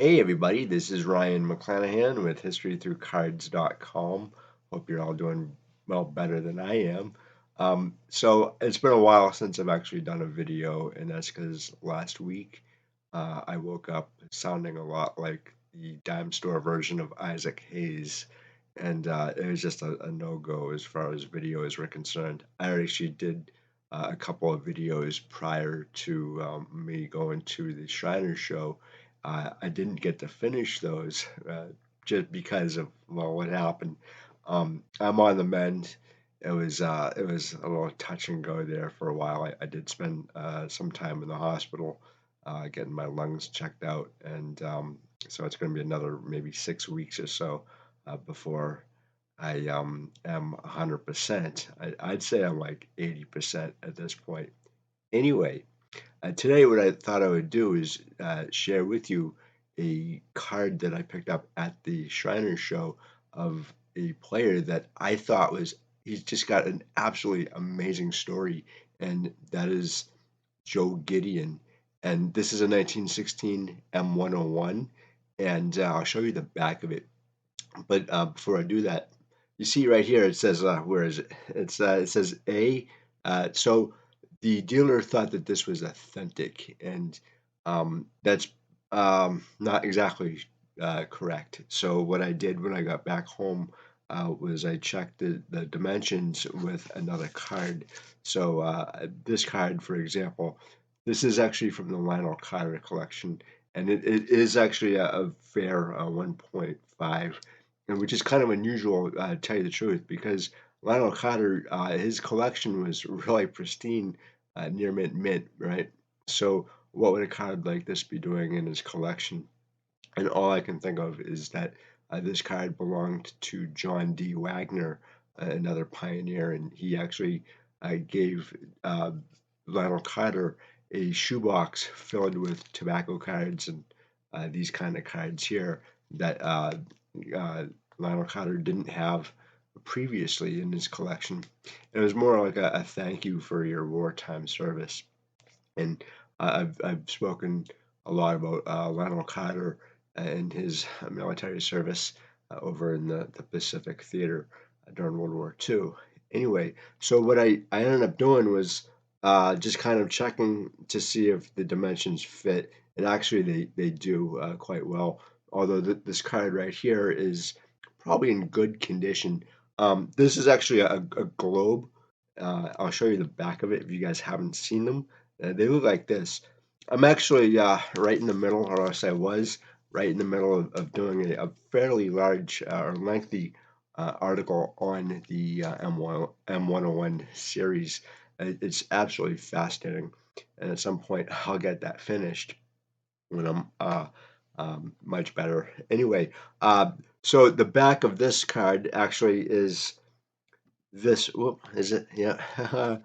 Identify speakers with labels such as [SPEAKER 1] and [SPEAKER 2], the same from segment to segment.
[SPEAKER 1] Hey everybody, this is Ryan McClanahan with historythroughcards.com. Hope you're all doing well, better than I am. So it's been a while since I've actually done a video, and that's because last week I woke up sounding a lot like the dime store version of Isaac Hayes, and it was just a no-go as far as videos were concerned. I actually did a couple of videos prior to me going to the Shriner show. I didn't get to finish those just because of what happened. I'm on the mend. It was a little touch and go there for a while. I did spend some time in the hospital getting my lungs checked out, and so it's going to be another maybe 6 weeks or so before I am 100%. I'd say I'm like 80% at this point. Anyway, today, what I thought I would do is share with you a card that I picked up at the Shriner show of a player that I thought he's just got an absolutely amazing story, and that is Joe Gedeon. And this is a 1916 M101, and I'll show you the back of it. But before I do that, you see right here it says, where is it? It says A. So the dealer thought that this was authentic, and that's not exactly correct. So what I did when I got back home was I checked the dimensions with another card. So this card, for example, this is actually from the Lionel Carter collection, and it is actually a fair 1.5, and which is kind of unusual, to tell you the truth, because Lionel Carter, his collection was really pristine, near mint, right? So what would a card like this be doing in his collection? And all I can think of is that this card belonged to John D. Wagner, another pioneer, and he actually gave Lionel Carter a shoebox filled with tobacco cards and these kind of cards here that uh, Lionel Carter didn't have previously in his collection. It was more like a thank you for your wartime service. And I've spoken a lot about Lionel Carter and his military service over in the Pacific Theater during World War II. Anyway, so what I ended up doing was just kind of checking to see if the dimensions fit, and actually they do quite well. Although this card right here is probably in good condition. This is actually a globe. I'll show you the back of it if you guys haven't seen them. They look like this. I'm actually right in the middle, or else I was right in the middle of doing a fairly large or lengthy article on the M101 series. It's absolutely fascinating, and at some point I'll get that finished when I'm much better. Anyway, so the back of this card actually is this. Whoop, is it? Yeah.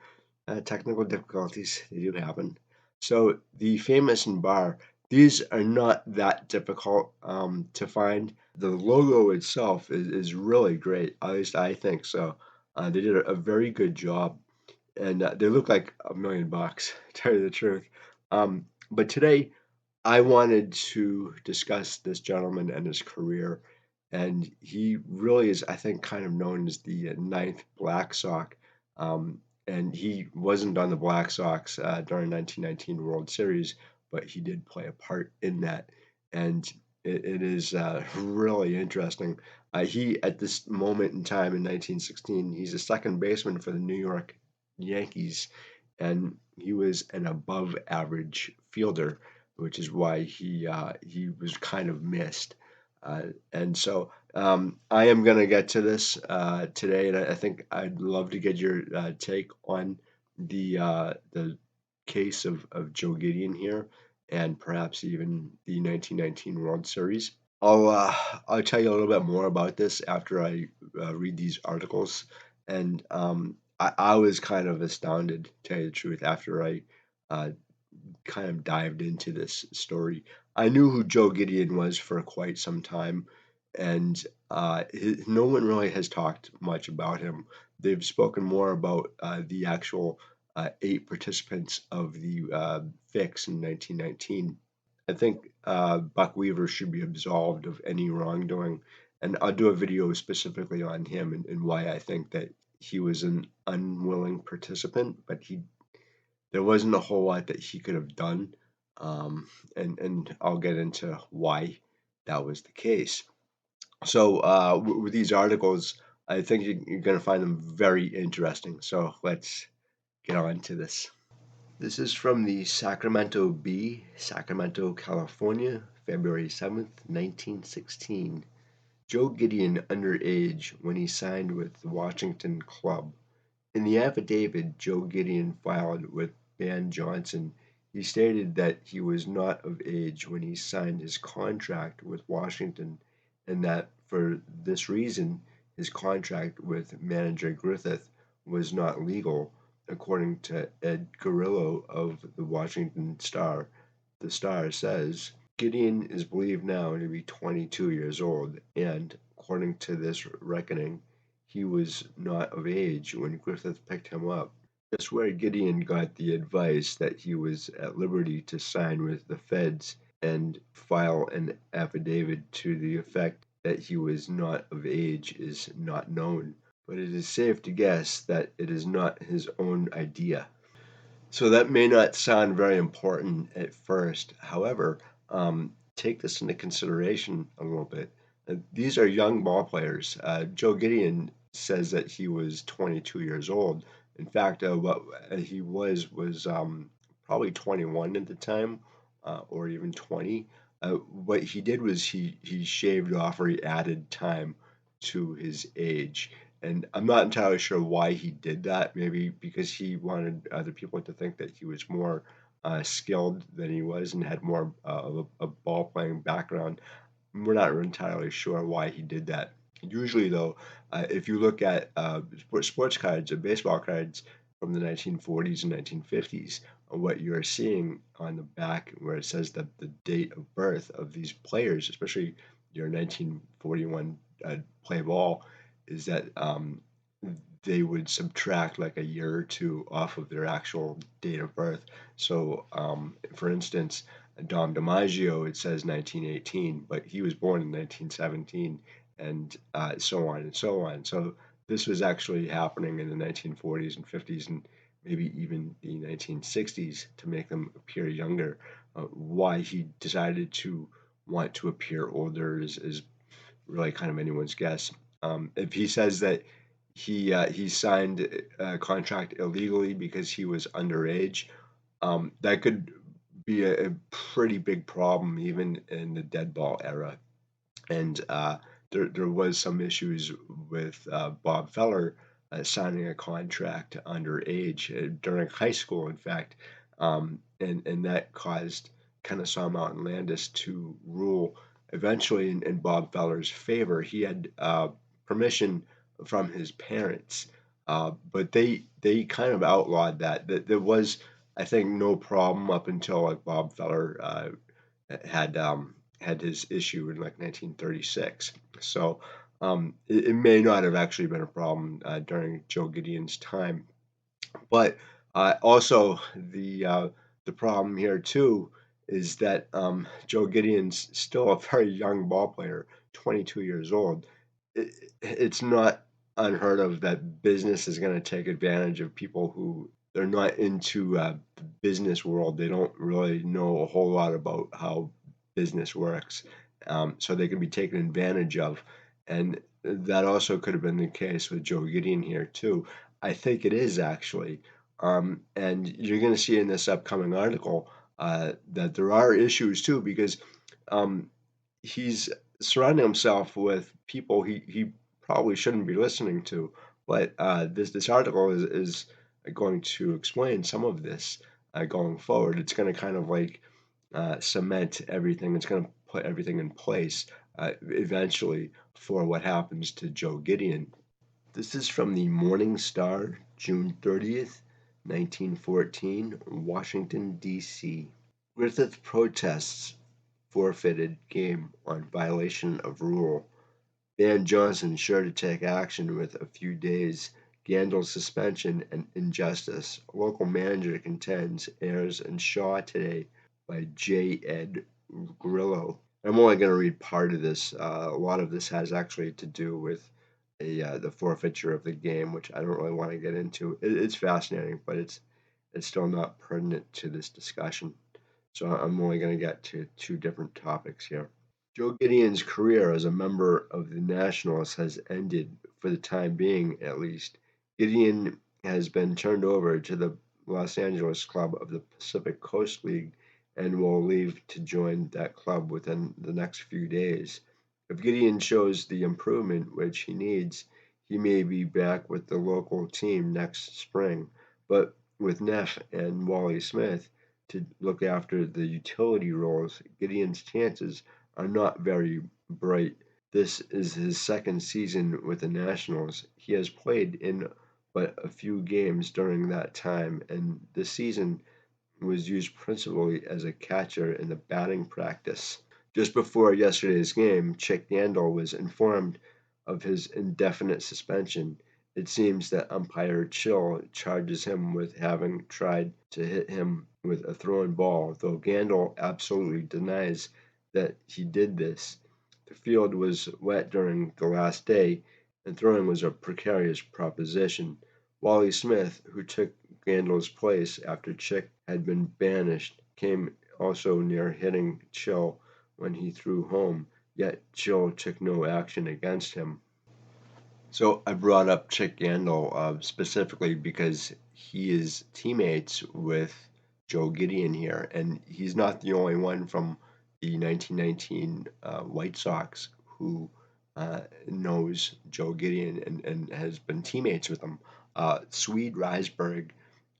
[SPEAKER 1] Technical difficulties, they do happen. So the famous and bar, these are not that difficult to find. The logo itself is really great. At least I think so. They did a very good job, and they look like $1 million, to tell you the truth. But today, I wanted to discuss this gentleman and his career, and he really is, I think, kind of known as the ninth Black Sox. And he wasn't on the Black Sox during 1919 World Series, but he did play a part in that, and it is really interesting. He, at this moment in time in 1916, he's a second baseman for the New York Yankees, and he was an above average fielder, which is why he was kind of missed. And so I am going to get to this today, and I think I'd love to get your take on the case of Joe Gideon here, and perhaps even the 1919 World Series. I'll tell you a little bit more about this after I read these articles, and I was kind of astounded, to tell you the truth, after I uh, kind of dived into this story. I knew who Joe Gideon was for quite some time, and no one really has talked much about him. They've spoken more about the actual 8 participants of the fix in 1919. I think Buck Weaver should be absolved of any wrongdoing. And I'll do a video specifically on him and why I think that he was an unwilling participant, but there wasn't a whole lot that he could have done. And I'll get into why that was the case. So with these articles, I think you're going to find them very interesting. So let's get on to this. This is from the Sacramento Bee, Sacramento, California, February 7th, 1916. Joe Gedeon underage when he signed with the Washington Club. In the affidavit Joe Gedeon filed with Ban Johnson, he stated that he was not of age when he signed his contract with Washington and that for this reason his contract with manager Griffith was not legal, according to Ed Carrillo of the Washington Star. The Star says Gedeon is believed now to be 22 years old, and, according to this reckoning, he was not of age when Griffith picked him up. That's where Gedeon got the advice that he was at liberty to sign with the feds and file an affidavit to the effect that he was not of age is not known, but it is safe to guess that it is not his own idea. So that may not sound very important at first. However, take this into consideration a little bit. These are young ball players. Joe Gedeon says that he was 22 years old. In fact, what he was probably 21 at the time, or even 20. What he did was he shaved off or he added time to his age. And I'm not entirely sure why he did that. Maybe because he wanted other people to think that he was more skilled than he was and had more of a ball playing background. We're not entirely sure why he did that. Usually, though, if you look at sports cards or baseball cards from the 1940s and 1950s, what you're seeing on the back where it says that the date of birth of these players, especially your 1941 play ball, is that they would subtract like a year or two off of their actual date of birth. So, for instance, Dom DiMaggio, it says 1918, but he was born in 1917, and so on and so on. So this was actually happening in the 1940s and 50s and maybe even the 1960s to make them appear younger. Why he decided to want to appear older is really kind of anyone's guess. If he says that he signed a contract illegally because he was underage, that could be a pretty big problem even in the dead ball era. And there was some issues with Bob Feller signing a contract underage during high school, in fact, and that caused Kennesaw Mountain Landis to rule eventually in Bob Feller's favor. He had permission from his parents, but they kind of outlawed that. There was, I think, no problem up until like Bob Feller had had his issue in like 1936. So it may not have actually been a problem during Joe Gedeon's time, but also the problem here too is that Joe Gedeon's still a very young ball player, 22 years old. It's not unheard of that business is going to take advantage of people who they're not into the business world. They don't really know a whole lot about how business works, so they can be taken advantage of. And that also could have been the case with Joe Gedeon here too. I think it is actually. And you're going to see in this upcoming article that there are issues too, because he's surrounding himself with people he probably shouldn't be listening to. But this article is going to explain some of this going forward. It's going to kind of like cement everything. It's going to put everything in place eventually for what happens to Joe Gedeon. This is from the Morning Star, June 30th, 1914, Washington, D.C. Griffith protests forfeited game on violation of rule. Van Johnson sure to take action with a few days. Gandal's suspension and injustice. Local manager contends. Ayers and Shaw today by J. Ed Grillo. I'm only going to read part of this. A lot of this has actually to do with the forfeiture of the game, which I don't really want to get into. It's fascinating, but it's still not pertinent to this discussion. So I'm only going to get to two different topics here. Joe Gideon's career as a member of the Nationals has ended, for the time being at least. Gedeon has been turned over to the Los Angeles club of the Pacific Coast League and will leave to join that club within the next few days. If Gedeon shows the improvement which he needs, he may be back with the local team next spring. But with Neff and Wally Smith to look after the utility roles, Gideon's chances are not very bright. This is his second season with the Nationals. He has played in but a few games during that time, and this season was used principally as a catcher in the batting practice. Just before yesterday's game, Chick Yandel was informed of his indefinite suspension. It seems that umpire Chill charges him with having tried to hit him with a thrown ball, though Gandel absolutely denies that he did this. The field was wet during the last day, and throwing was a precarious proposition. Wally Smith, who took Gandel's place after Chick had been banished, came also near hitting Chill when he threw home, yet Chill took no action against him. So I brought up Chick Yandel specifically because he is teammates with Joe Gedeon here, and he's not the only one from the 1919 White Sox who knows Joe Gedeon and has been teammates with him. Swede Risberg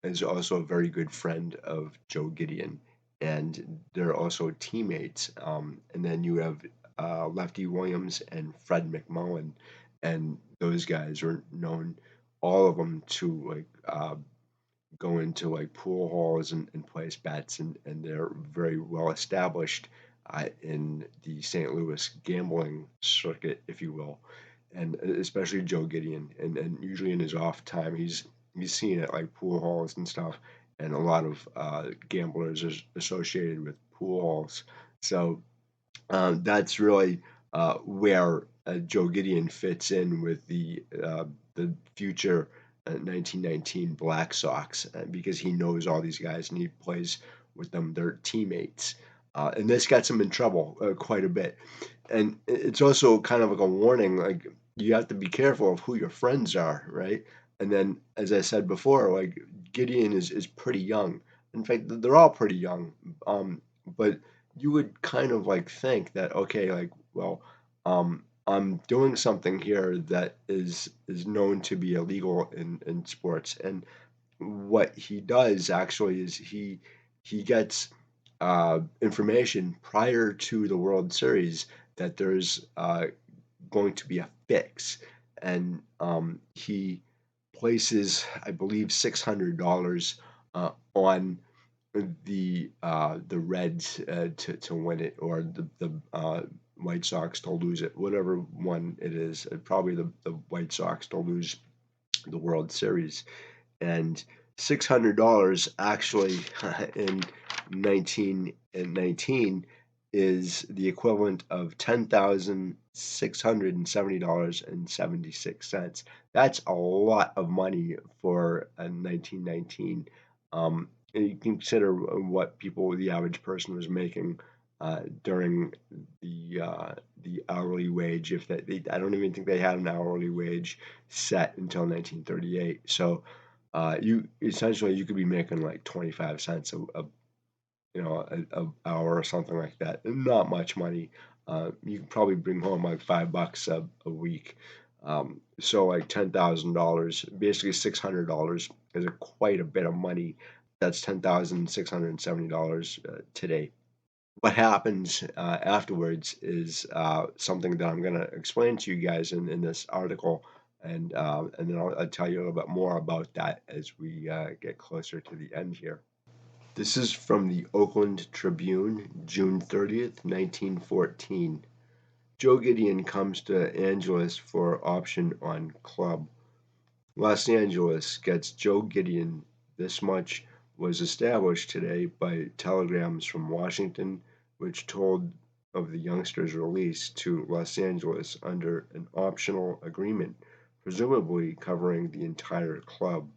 [SPEAKER 1] is also a very good friend of Joe Gedeon, and they're also teammates. And then you have Lefty Williams and Fred McMullen, and those guys are known, all of them, to go into like pool halls and place bets, and they're very well established in the St. Louis gambling circuit, if you will, and especially Joe Gideon, and usually in his off time, he's seen at like pool halls and stuff, and a lot of gamblers are associated with pool halls. So that's really where Joe Gideon fits in with the future 1919 Black Sox because he knows all these guys and he plays with them. They're teammates, and this gets him in trouble quite a bit. And it's also kind of like a warning, like you have to be careful of who your friends are, right? And then, as I said before, like Gideon is pretty young. In fact, they're all pretty young. But you would kind of like think that okay, like well, I'm doing something here that is known to be illegal in sports, and what he does actually is he gets information prior to the World Series that there's going to be a fix, and he places, I believe, $600 on the Reds to win it, or the White Sox to lose it, whatever one it is. Probably the White Sox to lose the World Series, and $600 actually in 1919 is the equivalent of $10,670.76. That's a lot of money for a 1919. And you consider what people, the average person, was making during the hourly wage. If that, I don't even think they had an hourly wage set until 1938. So you essentially you could be making like 25 cents a hour or something like that. Not much money. You can probably bring home like $5 a week. So like $10,000, basically $600 is quite a bit of money. That's $10,670 today. What happens afterwards is something that I'm going to explain to you guys in this article, and then I'll tell you a little bit more about that as we get closer to the end here. This is from the Oakland Tribune, June 30th, 1914. Joe Gideon comes to Angeles for option on club. Los Angeles gets Joe Gideon. This much was established today by telegrams from Washington, which told of the youngster's release to Los Angeles under an optional agreement, presumably covering the entire club.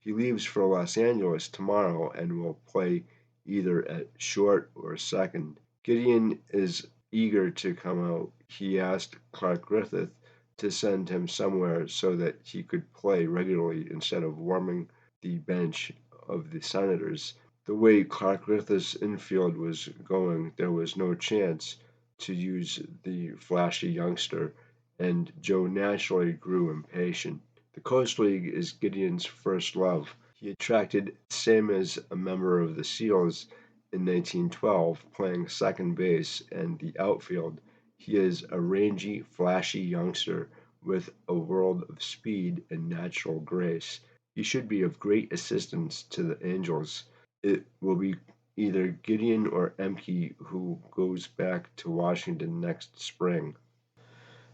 [SPEAKER 1] He leaves for Los Angeles tomorrow and will play either at short or second. Gedeon is eager to come out. He asked Clark Griffith to send him somewhere so that he could play regularly instead of warming the bench of the Senators. The way Clark Griffith's infield was going, there was no chance to use the flashy youngster, and Joe naturally grew impatient. The Coast League is Gedeon's first love. He attracted same as a member of the SEALs in 1912, playing second base and the outfield. He is a rangy, flashy youngster with a world of speed and natural grace. He should be of great assistance to the Angels. It will be either Gedeon or Emke who goes back to Washington next spring.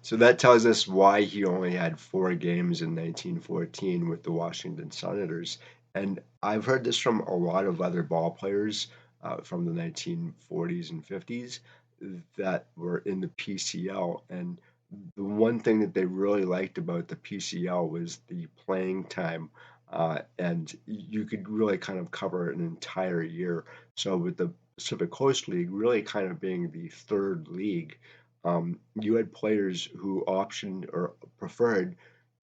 [SPEAKER 1] So that tells us why he only had 4 games in 1914 with the Washington Senators. And I've heard this from a lot of other ball players from the 1940s and 50s that were in the PCL. And the one thing that they really liked about the PCL was the playing time. And you could really kind of cover an entire year. So with the Pacific Coast League really kind of being the third league, you had players who optioned or preferred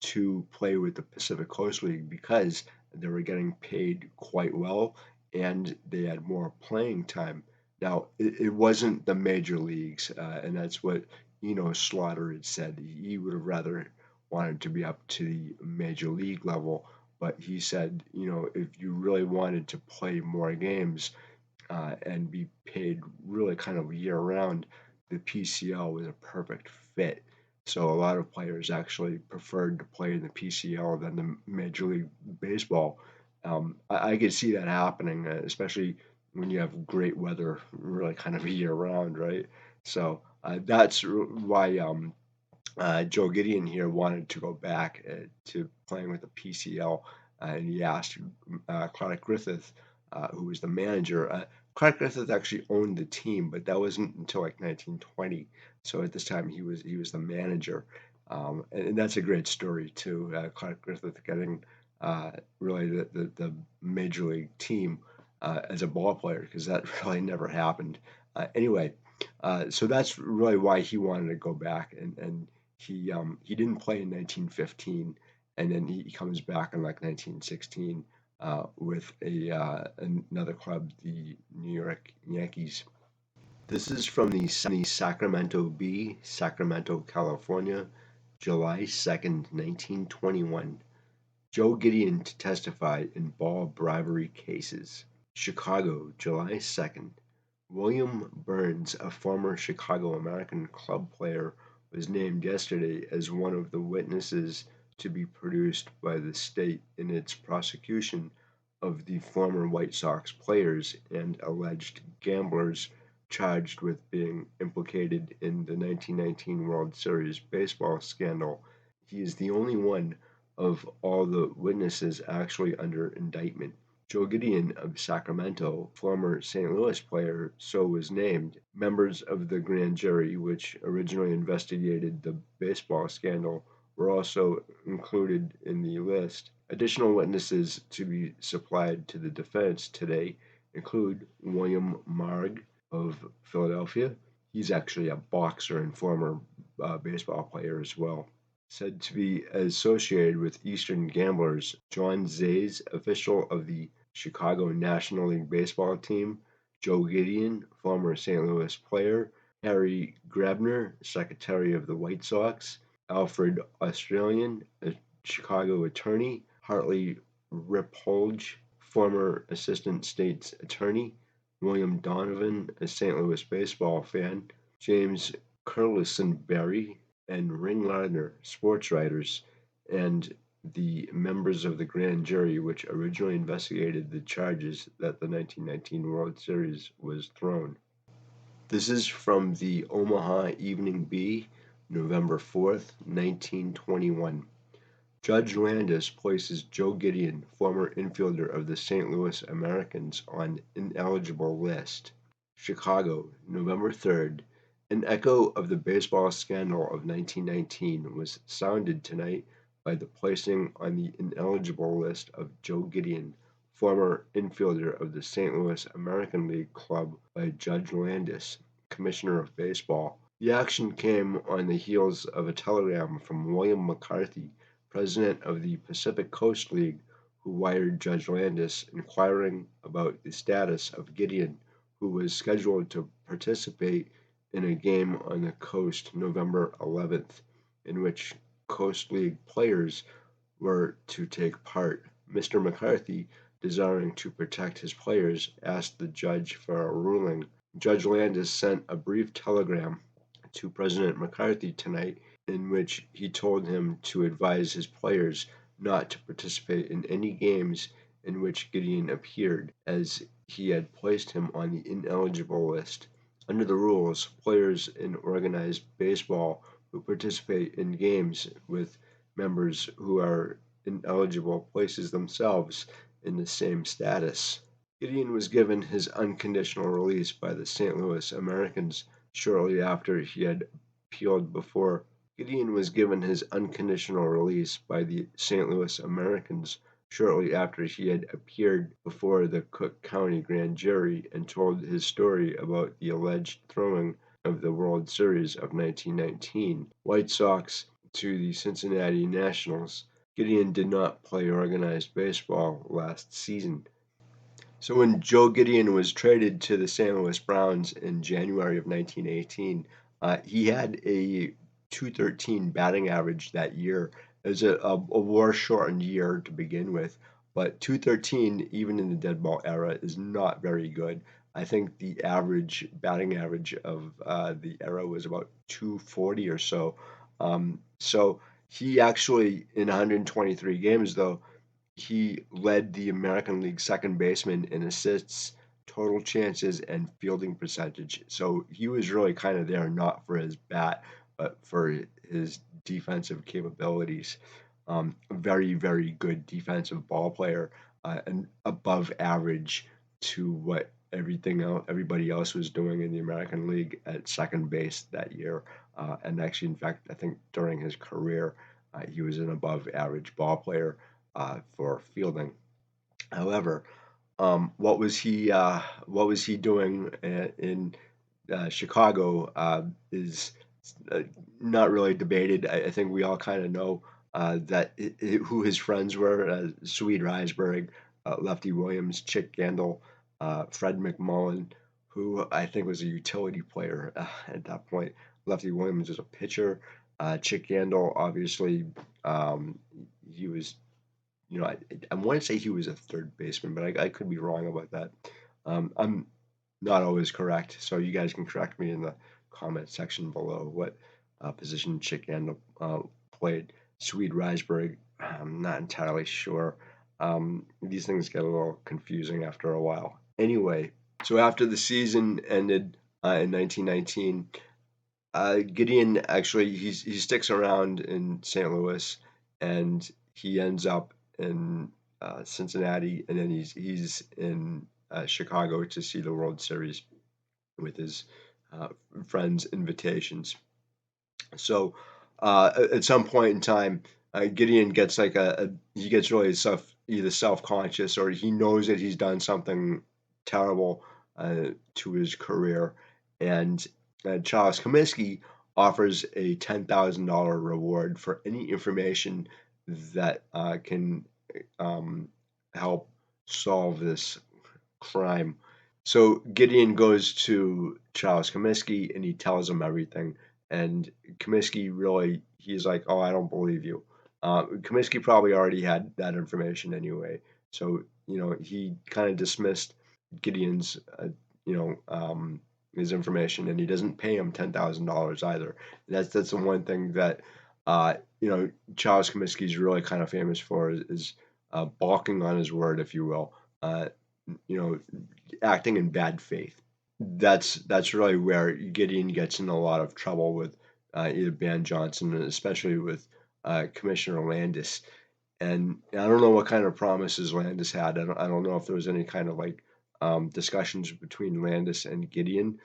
[SPEAKER 1] to play with the Pacific Coast League because they were getting paid quite well and they had more playing time. Now, it wasn't the major leagues, and that's what Slaughter had said. He would have rather wanted to be up to the major league level, but he said, if you really wanted to play more games, and be paid really kind of year round, the PCL was a perfect fit. So a lot of players actually preferred to play in the PCL than the Major League Baseball. I could see that happening, especially when you have great weather, really kind of year round, right? So that's why Joe Gedeon here wanted to go back to playing with the PCL, and he asked Clark Griffith, who was the manager. Clark Griffith actually owned the team, but that wasn't until like 1920. So at this time, he was the manager, and that's a great story too. Clark Griffith getting really the major league team as a ball player because that really never happened. Anyway, so that's really why he wanted to go back, and he didn't play in 1915, and then he comes back in like 1916 with another club, the New York Yankees. This is from the Sacramento Bee, Sacramento, California, July 2nd, 1921. Joe Gedeon to testify in ball bribery cases. Chicago, July 2nd. William Burns, a former Chicago American club player, was named yesterday as one of the witnesses to be produced by the state in its prosecution of the former White Sox players and alleged gamblers charged with being implicated in the 1919 World Series baseball scandal. He is the only one of all the witnesses actually under indictment. Joe Gedeon of Sacramento, former St. Louis player, so was named. Members of the grand jury, which originally investigated the baseball scandal, were also included in the list. Additional witnesses to be supplied to the defense today include William Marg of Philadelphia. He's actually a boxer and former baseball player as well. Said to be associated with Eastern gamblers, John Zays, official of the Chicago National League baseball team, Joe Gedeon, former St. Louis player, Harry Grabner, secretary of the White Sox, Alfred Australian, a Chicago attorney, Hartley Ripolge, former assistant state's attorney, William Donovan, a St. Louis baseball fan, James Curlisenberry, and Ring Lardner, sports writers, and the members of the grand jury which originally investigated the charges that the 1919 World Series was thrown. This is from the Omaha Evening Bee, November 4th, 1921. Judge Landis places Joe Gedeon, former infielder of the St. Louis Americans, on ineligible list. Chicago, November 3rd. An echo of the baseball scandal of 1919 was sounded tonight by the placing on the ineligible list of Joe Gedeon, former infielder of the St. Louis American League Club, by Judge Landis, Commissioner of Baseball. The action came on the heels of a telegram from William McCarthy, president of the Pacific Coast League, who wired Judge Landis inquiring about the status of Gedeon, who was scheduled to participate in a game on the coast November 11th, in which Coast League players were to take part. Mr. McCarthy, desiring to protect his players, asked the judge for a ruling. Judge Landis sent a brief telegram to President McCarthy tonight in which he told him to advise his players not to participate in any games in which Gedeon appeared, as he had placed him on the ineligible list. Under the rules, players in organized baseball who participate in games with members who are ineligible places themselves in the same status. Gedeon was given his unconditional release by the St. Louis Americans shortly after he had appealed before. Gedeon was given his unconditional release by the St. Louis Americans shortly after he had appeared before the Cook County grand jury and told his story about the alleged throwing of the World Series of 1919 White Sox to the Cincinnati Nationals. Gedeon did not play organized baseball last season. So when Joe Gedeon was traded to the St. Louis Browns in January of 1918, he had a 213 batting average that year. It was a war-shortened year to begin with, but 213, even in the dead ball era, is not very good. I think the average batting average of the era was about 240 or so. So he actually, in 123 games, though, he led the American League second baseman in assists, total chances, and fielding percentage. So he was really kind of there not for his bat, but for his defensive capabilities. Very, very good defensive ball player, and above average to what everybody else was doing in the American League at second base that year. And actually, in fact, I think during his career, he was an above average ball player for fielding. However, what was he doing in Chicago is uh, not really debated. I think we all kind of know that who his friends were: Swede Risberg, Lefty Williams, Chick Gandil, Fred McMullen, who I think was a utility player at that point. Lefty Williams was a pitcher. Chick Gandil, obviously, um, he was, I want to say he was a third baseman, but I could be wrong about that. I'm not always correct, so you guys can correct me in the comment section below what position Chick Yandel played. Swede Risberg, I'm not entirely sure. These things get a little confusing after a while. Anyway, so after the season ended in 1919, Gedeon actually he sticks around in St. Louis, and he ends up in Cincinnati, and then he's in Chicago to see the World Series with his uh, friends' invitations. So at some point in time, Gedeon gets like he gets really either self conscious or he knows that he's done something terrible to his career, and Charles Comiskey offers a $10,000 reward for any information that can um, help solve this crime. So Gedeon goes to Charles Comiskey and he tells him everything. And Comiskey really, he's like, "Oh, I don't believe you." Comiskey probably already had that information anyway. So, he kind of dismissed Gideon's, you know, his information, and he doesn't pay him $10,000 either. That's the one thing that, Charles Comiskey is really kind of famous for is balking on his word, if you will. You know, acting in bad faith. That's really where Gideon gets in a lot of trouble with either Ban Johnson, and especially with Commissioner Landis. And I don't know what kind of promises Landis had. I don't know if there was any kind of like discussions between Landis and Gedeon.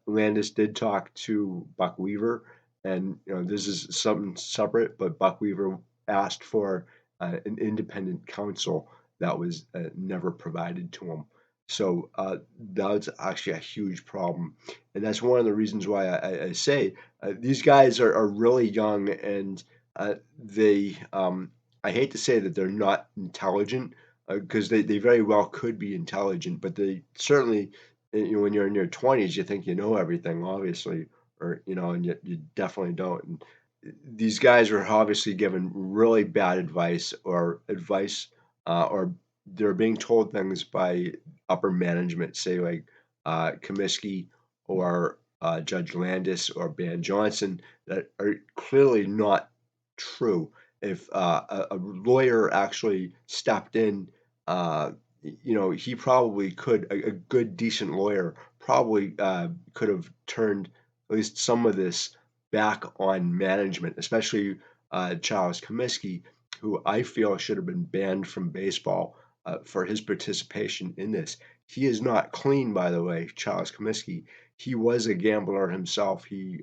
[SPEAKER 1] Landis did talk to Buck Weaver, and this is something separate, but Buck Weaver asked for an independent counsel that was never provided to him. So that's actually a huge problem, and that's one of the reasons why I say these guys are really young, and they I hate to say that they're not intelligent, because they very well could be intelligent, but they certainly, when you're in your 20s, you think you know everything, obviously, or and you definitely don't. And these guys are obviously given really bad advice, or they're being told things by upper management, say like Comiskey or Judge Landis or Ban Johnson, that are clearly not true. If a lawyer actually stepped in, uh, he probably could, a good, decent lawyer probably could have turned at least some of this back on management, especially Charles Comiskey, who I feel should have been banned from baseball for his participation in this. He is not clean, by the way, Charles Comiskey. He was a gambler himself. He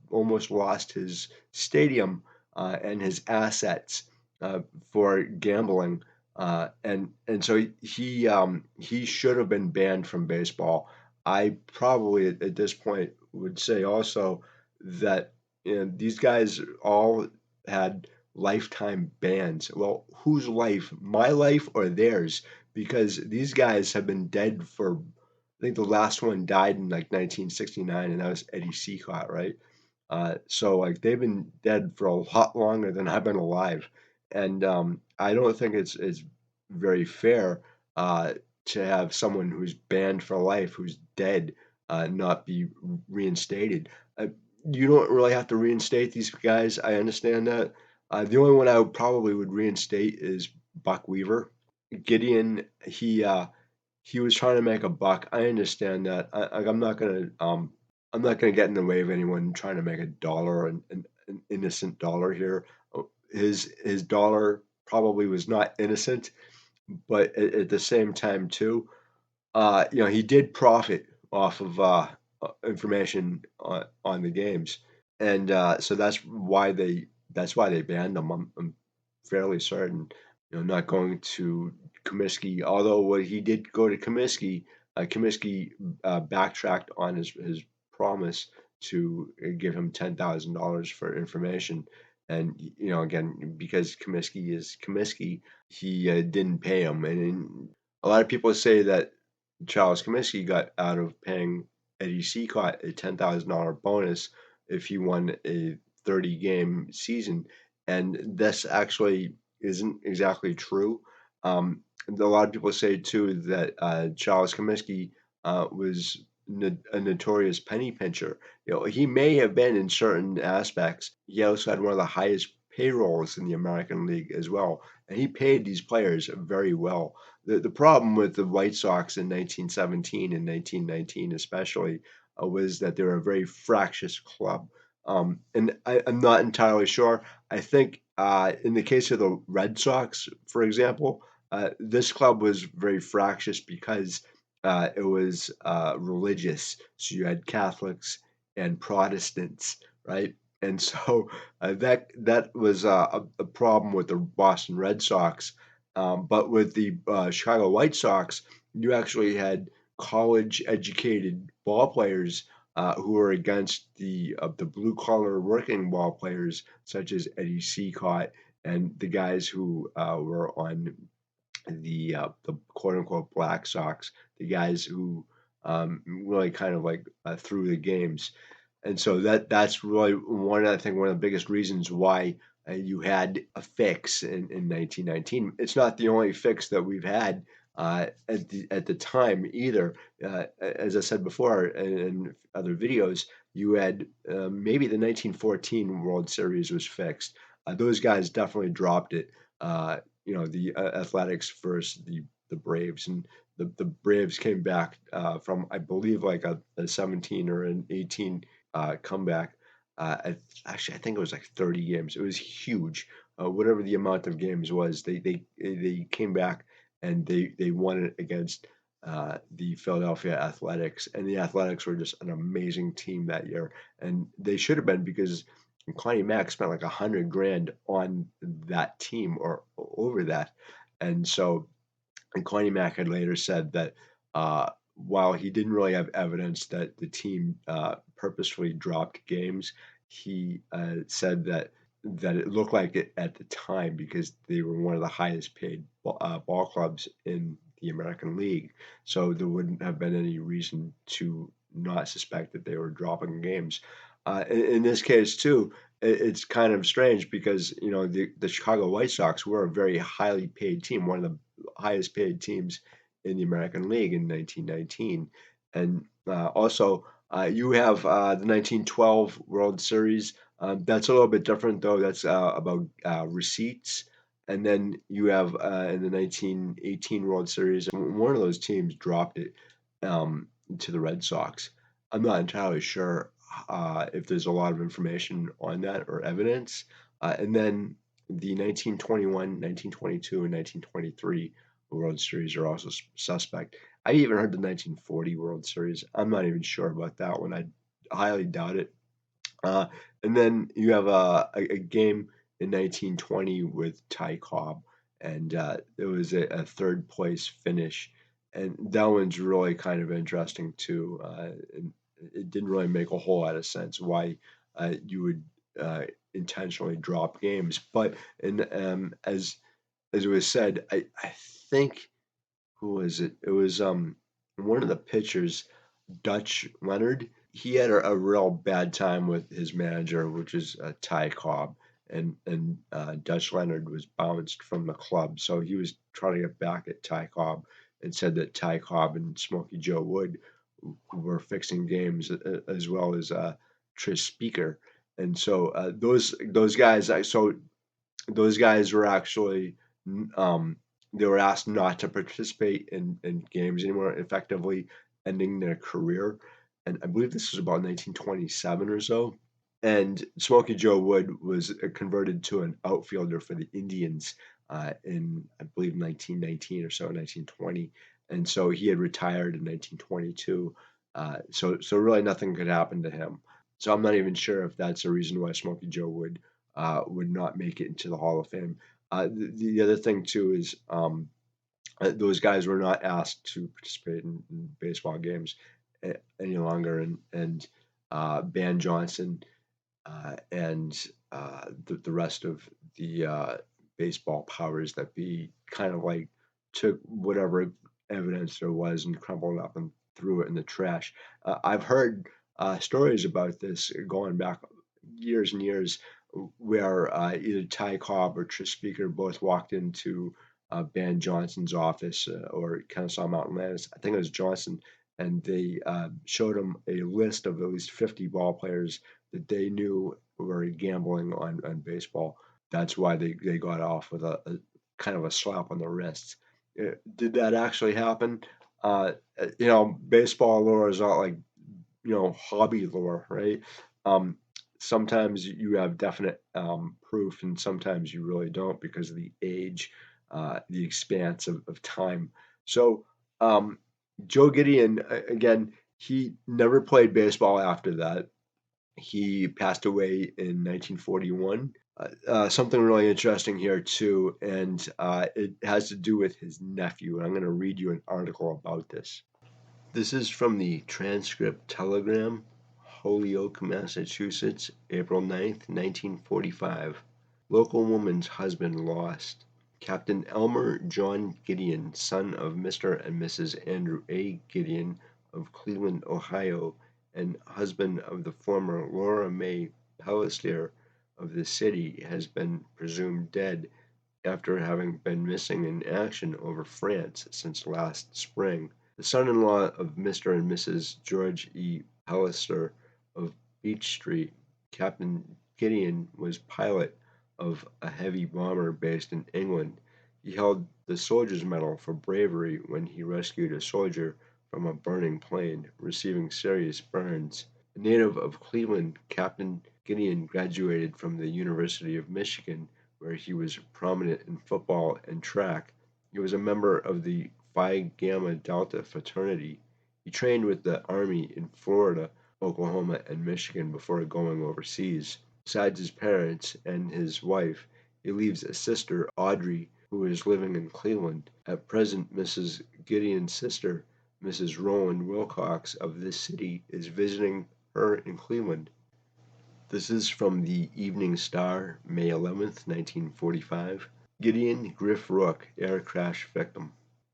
[SPEAKER 1] almost lost his stadium and his assets for gambling, and so he should have been banned from baseball. I probably at this point would say also that these guys all had lifetime bans. Well, whose life? My life or theirs? Because these guys have been dead for, I think the last one died in like 1969, and that was Eddie Seacott, right? So like they've been dead for a lot longer than I've been alive, and I don't think it's very fair to have someone who's banned for life, who's dead, not be reinstated. You don't really have to reinstate these guys. I understand that. The only one I probably would reinstate is Buck Weaver. Gideon, he was trying to make a buck. I understand that. I'm not gonna get in the way of anyone trying to make a dollar, an innocent dollar here. His dollar probably was not innocent, but at the same time too, he did profit off of information on the games, and so that's why they banned him. I'm fairly certain. Not going to Comiskey, although what he did go to Comiskey, Comiskey backtracked on his promise to give him $10,000 for information, and again, because Comiskey is Comiskey, he didn't pay him, and a lot of people say that Charles Comiskey got out of paying Eddie Seacott a $10,000 bonus if he won a 30-game season, and this actually isn't exactly true. A lot of people say too that Charles Comiskey was a notorious penny pincher. He may have been in certain aspects. He also had one of the highest payrolls in the American League as well, and he paid these players very well. The problem with the White Sox in 1917 and 1919 especially was that they were a very fractious club. And I'm not entirely sure. I think in the case of the Red Sox, for example, this club was very fractious because it was religious. So you had Catholics and Protestants, right? And so that was a problem with the Boston Red Sox. But with the Chicago White Sox, you actually had college-educated ball players who were against the blue collar working ball players such as Eddie Seacott and the guys who were on the quote unquote Black Sox, the guys who really kind of like threw the games. And so that's really I think one of the biggest reasons why you had a fix in 1919. It's not the only fix that we've had at the time either. As I said before in other videos, you had maybe the 1914 World Series was fixed. Those guys definitely dropped it. The Athletics versus the Braves, and the Braves came back from, I believe, like a 17 or an 18 comeback. Actually, I think it was like 30 games. It was huge. Whatever the amount of games was, they came back and they won it against the Philadelphia Athletics, and the Athletics were just an amazing team that year, and they should have been because Connie Mack spent like 100 grand on that team or over that, and so and Connie Mack had later said that while he didn't really have evidence that the team purposefully dropped games, he said that it looked like it at the time because they were one of the highest paid ball clubs in the American League. So there wouldn't have been any reason to not suspect that they were dropping games. In this case, too, it's kind of strange because the Chicago White Sox were a very highly paid team, one of the highest paid teams in the American League in 1919. And also, you have the 1912 World Series. That's a little bit different, though. That's about receipts. And then you have in the 1918 World Series, one of those teams dropped it to the Red Sox. I'm not entirely sure if there's a lot of information on that or evidence. And then the 1921, 1922, and 1923 World Series are also suspect. I even heard the 1940 World Series. I'm not even sure about that one. I highly doubt it. Uh, and then you have a game in 1920 with Ty Cobb, and it was a third place finish. And that one's really kind of interesting too. And it didn't really make a whole lot of sense why you would intentionally drop games. But as it was said, I think who was it? It was one of the pitchers, Dutch Leonard. He had a real bad time with his manager, which is Ty Cobb, and Dutch Leonard was bounced from the club, so he was trying to get back at Ty Cobb and said that Ty Cobb and Smokey Joe Wood were fixing games as well as Tris Speaker, and so those guys. Those guys were actually um, they were asked not to participate in games anymore, effectively ending their career. And I believe this was about 1927 or so. And Smokey Joe Wood was converted to an outfielder for the Indians in, I believe, 1919 or so, 1920. And so he had retired in 1922. So really nothing could happen to him. So I'm not even sure if that's the reason why Smokey Joe would not make it into the Hall of Fame. The other thing too is those guys were not asked to participate in baseball games any longer, and Ban Johnson and the rest of the baseball powers that be kind of like took whatever evidence there was and crumpled it up and threw it in the trash. I've heard stories about this going back years and years where either Ty Cobb or Tris Speaker both walked into Ban Johnson's office or Kennesaw Mountain Landis. I think it was Johnson, and they showed him a list of at least 50 ball players that they knew were gambling on baseball. That's why they got off with a kind of a slap on the wrist. Did that actually happen? Baseball lore is not like hobby lore, right? Um, Sometimes you have definite proof, and sometimes you really don't because of the age, the expanse of time. So Joe Gedeon, again, he never played baseball after that. He passed away in 1941. Something really interesting here too, and it has to do with his nephew. And I'm going to read you an article about this. This is from the Transcript Telegram, Holyoke, Massachusetts, April 9th, 1945. Local woman's husband lost. Captain Elmer John Gedeon, son of Mr. and Mrs. Andrew A. Gedeon of Cleveland, Ohio, and husband of the former Laura May Pellissier of the city, has been presumed dead after having been missing in action over France since last spring. The son-in-law of Mr. and Mrs. George E. Palliser of Beach Street, Captain Gedeon was pilot of a heavy bomber based in England. He held the Soldier's Medal for bravery when he rescued a soldier from a burning plane, receiving serious burns. A native of Cleveland, Captain Gedeon graduated from the University of Michigan, where he was prominent in football and track. He was a member of the Phi Gamma Delta fraternity. He trained with the Army in Florida, Oklahoma, and Michigan before going overseas. Besides his parents and his wife, he leaves a sister, Audrey, who is living in Cleveland. At present, Mrs. Gedeon's sister, Mrs. Roland Wilcox of this city, is visiting her in Cleveland. This is from the Evening Star, May 11th, 1945. Gedeon Griff Rook, air crash victim.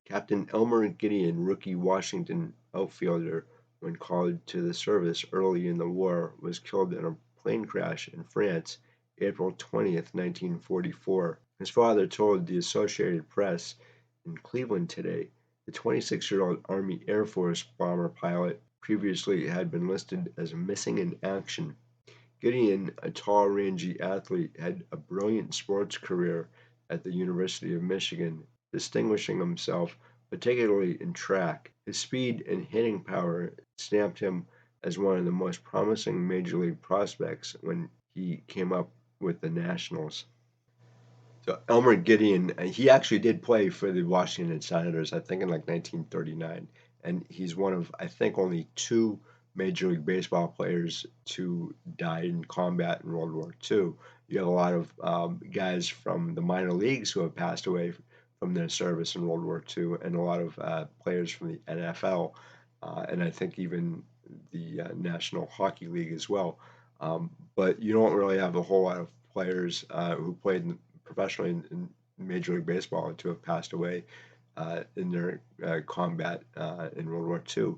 [SPEAKER 1] Captain Elmer Gedeon, rookie Washington outfielder when called to the service early in the war, was killed in a plane crash in France, April 20th, 1944. His father told the Associated Press in Cleveland today the 26-year-old Army Air Force bomber pilot previously had been listed as missing in action. Gedeon, a tall, rangy athlete, had a brilliant sports career at the University of Michigan, distinguishing himself particularly in track. His speed and hitting power stamped him as one of the most promising major league prospects when he came up with the Nationals. So Elmer Gedeon, he actually did play for the Washington Senators, I think in like 1939, and he's one of I think only two Major League Baseball players to die in combat in World War II. You have a lot of guys from the minor leagues who have passed away from their service in World War II, and a lot of players from the NFL, and I think even the National Hockey League as well. But you don't really have a whole lot of players who played professionally in Major League Baseball to have passed away in their combat in World War II.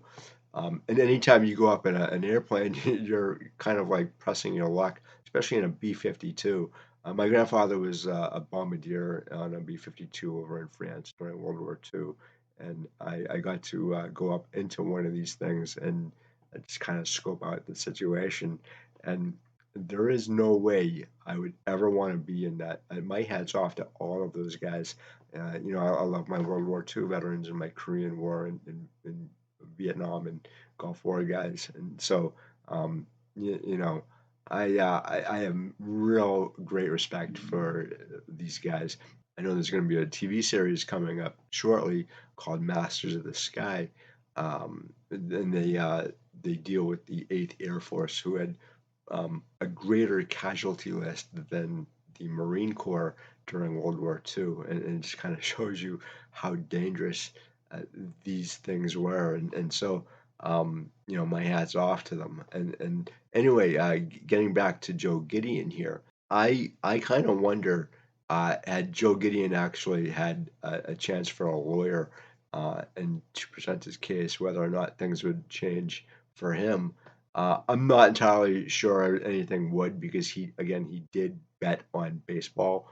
[SPEAKER 1] And anytime you go up in an airplane, you're kind of like pressing your luck, especially in a B-52. My grandfather was a bombardier on a B-52 over in France during World War II, and I got to go up into one of these things and just kind of scope out the situation. And there is no way I would ever want to be in that. My hat's off to all of those guys. I love my World War II veterans and my Korean War and Vietnam and Gulf War guys. And so, you know, I have real great respect for these guys. I know there's going to be a TV series coming up shortly called Masters of the Sky, and they deal with the Eighth Air Force, who had a greater casualty list than the Marine Corps during World War II, and it just kind of shows you how dangerous uh, these things were, and so my hat's off to them. And anyway, getting back to Joe Gedeon here, I kind of wonder had Joe Gedeon actually had a chance for a lawyer and to present his case, whether or not things would change for him. I'm not entirely sure anything would because he did bet on baseball.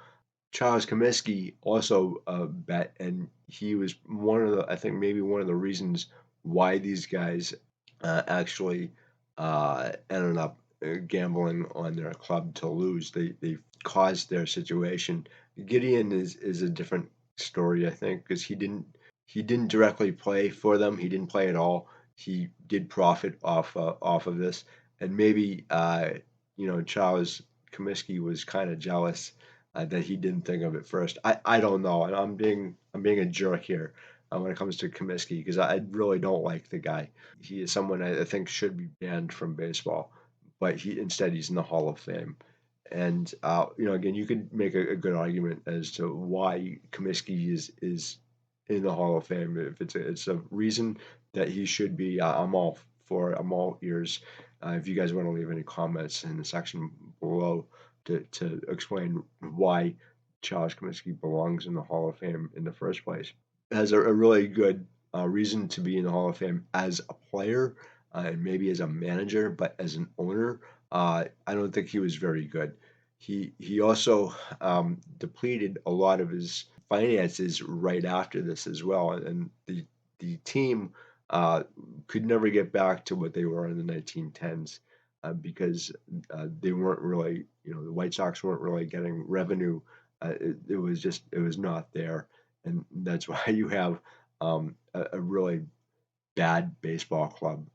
[SPEAKER 1] Charles Comiskey also bet, and he was one of the I think maybe one of the reasons why these guys actually ended up gambling on their club to lose. They caused their situation. Gideon is a different story, I think, because he didn't directly play for them. He didn't play at all. He did profit off of this, and maybe Charles Comiskey was kind of jealous that he didn't think of it first. I don't know, and I'm being a jerk here when it comes to Comiskey because I really don't like the guy. He is someone I think should be banned from baseball, but he's in the Hall of Fame. And again, you could make a good argument as to why Comiskey is in the Hall of Fame. If it's a reason that he should be, I'm all ears. If you guys want to leave any comments in the section below to explain why Charles Comiskey belongs in the Hall of Fame in the first place. Has a really good reason to be in the Hall of Fame as a player and maybe as a manager, but as an owner, I don't think he was very good. He also depleted a lot of his finances right after this as well, and the team could never get back to what they were in the 1910s because they weren't really, the White Sox weren't really getting revenue. It was not there, and that's why you have a really bad baseball club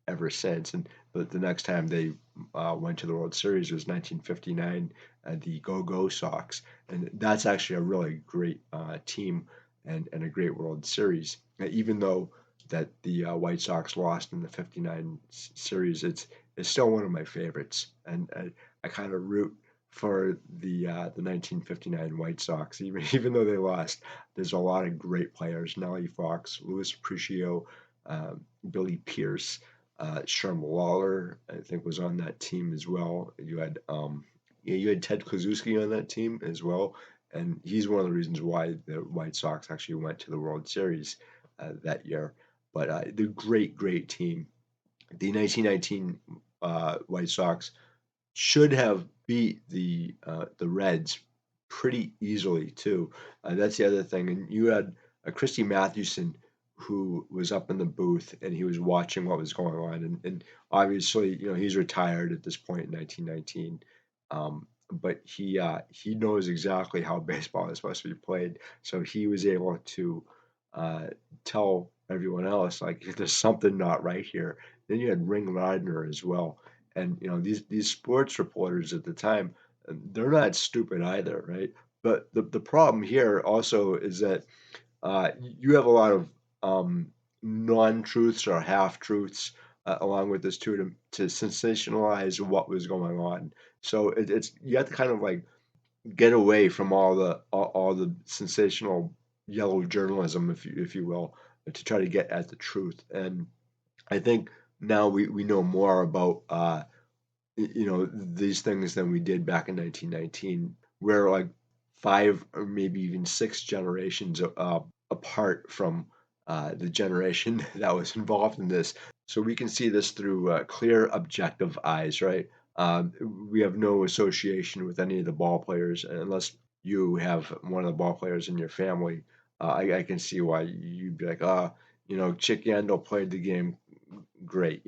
[SPEAKER 1] ever since. And but the next time they went to the World Series was 1959, the Go Go Sox, and that's actually a really great team. and a great World Series. Even though that the White Sox lost in the '59 series, it's still one of my favorites, and I kind of root for the 1959 White Sox, even though they lost. There's a lot of great players: Nellie Fox, Louis Aparicio, Billy Pierce, Sherm Lawler, I think, was on that team as well. Yeah, you had Ted Kluszewski on that team as well, and he's one of the reasons why the White Sox actually went to the World Series that year. But the great team. The 1919 White Sox should have beat the Reds pretty easily too. That's the other thing. And you had Christy Mathewson who was up in the booth and he was watching what was going on. And obviously, he's retired at this point in 1919. But he knows exactly how baseball is supposed to be played. So he was able to uh, tell everyone else like there's something not right here. Then you had Ring Lardner as well, and these sports reporters at the time, they're not stupid either, right? But the problem here also is that you have a lot of non-truths or half-truths along with this too to sensationalize what was going on. So it's you have to kind of like get away from all the sensational yellow journalism, if you will, to try to get at the truth. And I think now we know more about these things than we did back in 1919, where like five or maybe even six generations apart from the generation that was involved in this. So we can see this through clear, objective eyes, right? We have no association with any of the ball players unless you have one of the ball players in your family. I can see why you'd be like, Chick Yandel played the game great,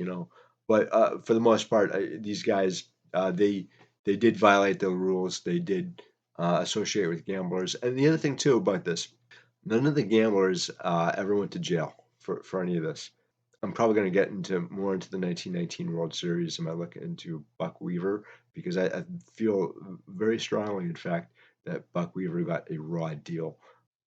[SPEAKER 1] but for the most part, these guys they did violate the rules. They did associate with gamblers. And the other thing too about this, none of the gamblers ever went to jail for any of this. I'm probably going to get into more into the 1919 World Series and I look into Buck Weaver because I feel very strongly, in fact, that Buck Weaver got a raw deal.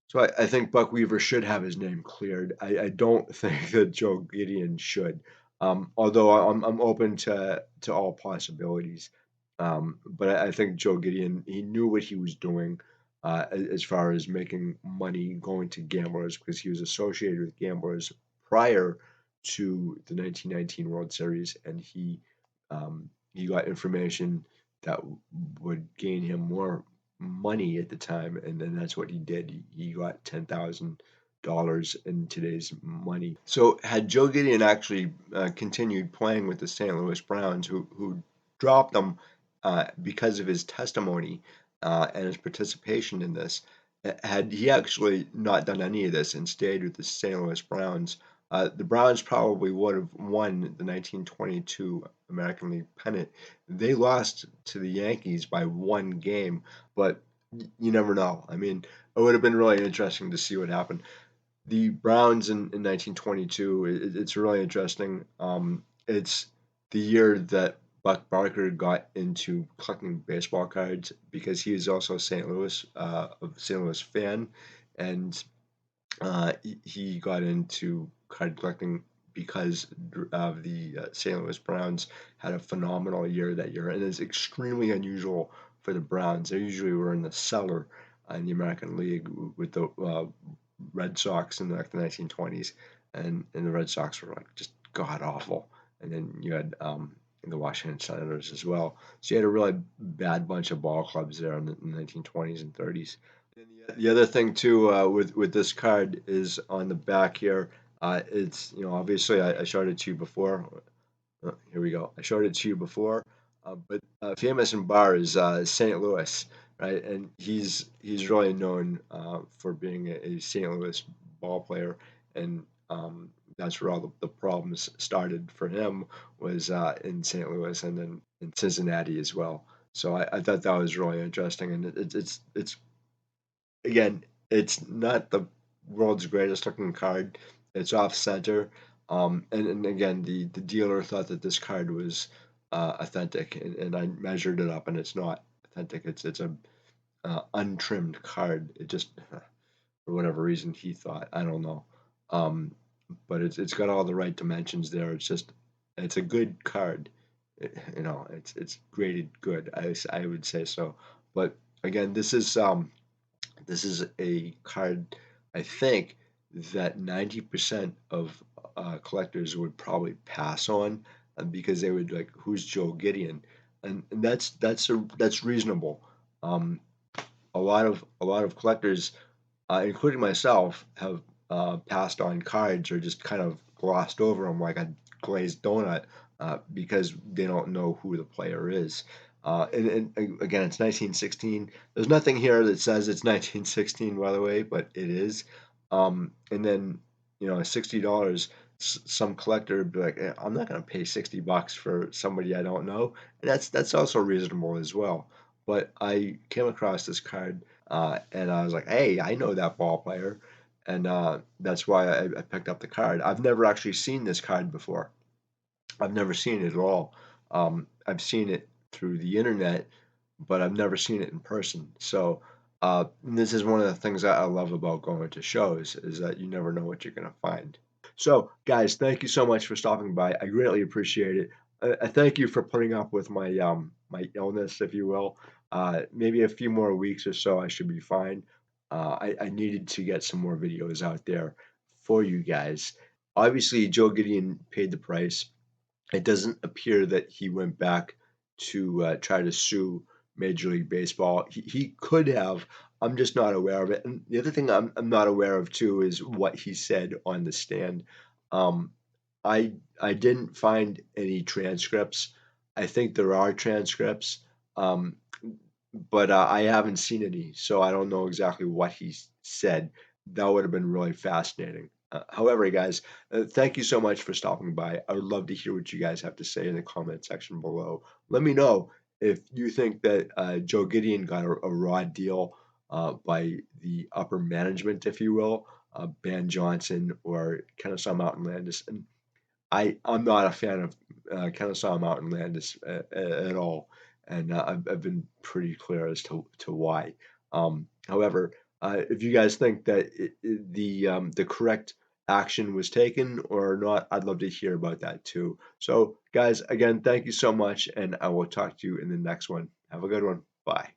[SPEAKER 1] So I think Buck Weaver should have his name cleared. I don't think that Joe Gideon should, although I'm open to all possibilities. But I think Joe Gideon, he knew what he was doing as far as making money going to gamblers because he was associated with gamblers prior to the 1919 World Series, and he got information that would gain him more money at the time, and then that's what he did. He got $10,000 in today's money. So had Joe Gideon actually continued playing with the St. Louis Browns, who dropped him because of his testimony and his participation in this, had he actually not done any of this and stayed with the St. Louis Browns, the Browns probably would have won the 1922 American League pennant. They lost to the Yankees by one game, but you never know. I mean, it would have been really interesting to see what happened. The Browns in 1922, it's really interesting. It's the year that Buck Barker got into collecting baseball cards because he was also a St. Louis fan, and he got into card collecting because of the St. Louis Browns had a phenomenal year that year, and it's extremely unusual for the Browns. They usually were in the cellar in the American League with the Red Sox in like the 1920s, and the Red Sox were like just god awful. And then you had the Washington Senators as well. So you had a really bad bunch of ball clubs there in the 1920s and 30s. And the other thing too with this card is on the back here. It's obviously I showed it to you before. Here we go. I showed it to you before, but famous in bar is St. Louis, right? And he's really known for being a St. Louis ball player, and that's where all the problems started for him was in St. Louis and then in Cincinnati as well. So I thought that was really interesting, and it's again, it's not the world's greatest looking card. It's off center. And again, the dealer thought that this card was authentic, and I measured it up, and it's not authentic. It's a untrimmed card. It just for whatever reason he thought. I don't know. Um, but it's got all the right dimensions there. It's a good card. It's graded good. I would say so. But again, this is a card, I think, that 90% of collectors would probably pass on, because they would like, who's Joe Gedeon? And that's reasonable. Um, a lot of collectors, including myself, have passed on cards or just kind of glossed over them like a glazed donut, because they don't know who the player is. And again, it's 1916. There's nothing here that says it's 1916, by the way, but it is. And then, $60. Some collector would be like, I'm not going to pay $60 for somebody I don't know. And that's also reasonable as well. But I came across this card, and I was like, hey, I know that ball player. And that's why I picked up the card. I've never actually seen this card before. I've never seen it at all. I've seen it through the internet, but I've never seen it in person. So this is one of the things that I love about going to shows, is that you never know what you're going to find. So, guys, thank you so much for stopping by. I greatly appreciate it. I thank you for putting up with my illness, if you will. Maybe a few more weeks or so, I should be fine. I needed to get some more videos out there for you guys. Obviously, Joe Gideon paid the price. It doesn't appear that he went back to try to sue Major League Baseball. He could have. I'm just not aware of it. And the other thing I'm not aware of too is what he said on the stand. Um, I didn't find any transcripts. I think there are transcripts, um, but I haven't seen any, so I don't know exactly what he said. That would have been really fascinating. However, guys, thank you so much for stopping by. I would love to hear what you guys have to say in the comment section below. Let me know if you think that Joe Gideon got a raw deal by the upper management, if you will, Ban Johnson or Kennesaw Mountain Landis. And I'm not a fan of Kennesaw Mountain Landis at all, and I've been pretty clear as to why. However, if you guys think that the correct action was taken or not, I'd love to hear about that too. So, guys, again, thank you so much, and I will talk to you in the next one. Have a good one. Bye.